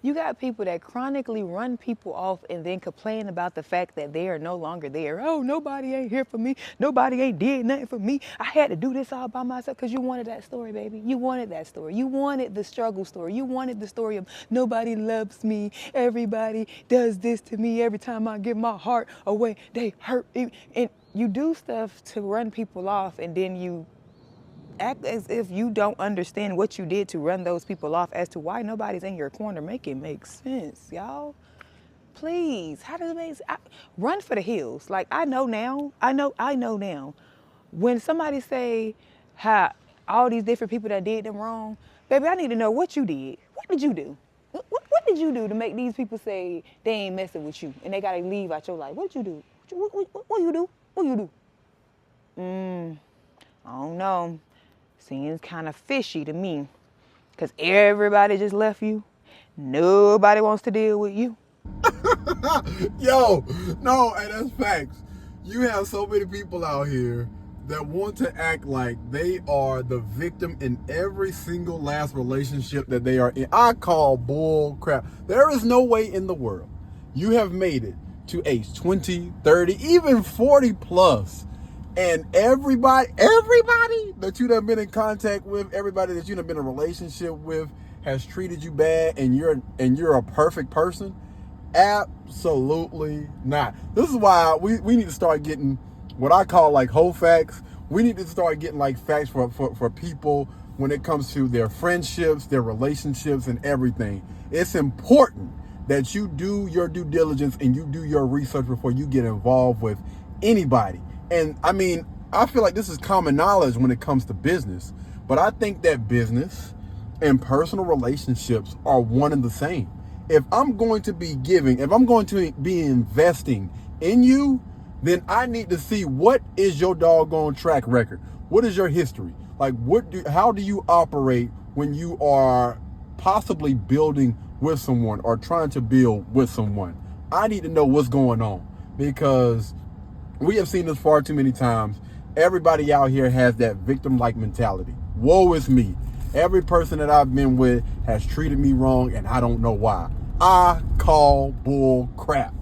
You got people that chronically run people off and then complain about the fact that they are no longer there. Oh, nobody ain't here for me. Nobody ain't did nothing for me. I had to do this all by myself because you wanted that story, baby. You wanted that story. You wanted the struggle story. You wanted the story of nobody loves me. Everybody does this to me. Every time I give my heart away, they hurt me. And you do stuff to run people off, and then you act as if you don't understand what you did to run those people off as to why nobody's in your corner. Make it make sense, y'all. Please, how does it make sense? Run for the hills. Like, I know now. I know now. When somebody say how all these different people that did them wrong, baby, I need to know what you did. What did you do? What did you do to make these people say they ain't messing with you and they gotta leave out your life? What did you do? What you do? What you do? I don't know. Seems kind of fishy to me. Because everybody just left you. Nobody wants to deal with you. Yo, no, and that's facts. You have so many people out here that want to act like they are the victim in every single last relationship that they are in. I call bull crap. There is no way in the world you have made it to age 20, 30, even 40 plus. And everybody that you done been in contact with, everybody that you done been in a relationship with has treated you bad and you're a perfect person? Absolutely not. This is why we need to start getting what I call like whole facts. We need to start getting like facts for people when it comes to their friendships, their relationships, and everything. It's important that you do your due diligence and you do your research before you get involved with anybody. And I mean, I feel like this is common knowledge when it comes to business, but I think that business and personal relationships are one and the same. If I'm going to be giving, if I'm going to be investing in you, then I need to see what is your doggone track record. What is your history? Like, how do you operate when you are possibly building with someone or trying to build with someone? I need to know what's going on, because we have seen this far too many times. Everybody out here has that victim-like mentality. Woe is me. Every person that I've been with has treated me wrong, and I don't know why. I call bull crap.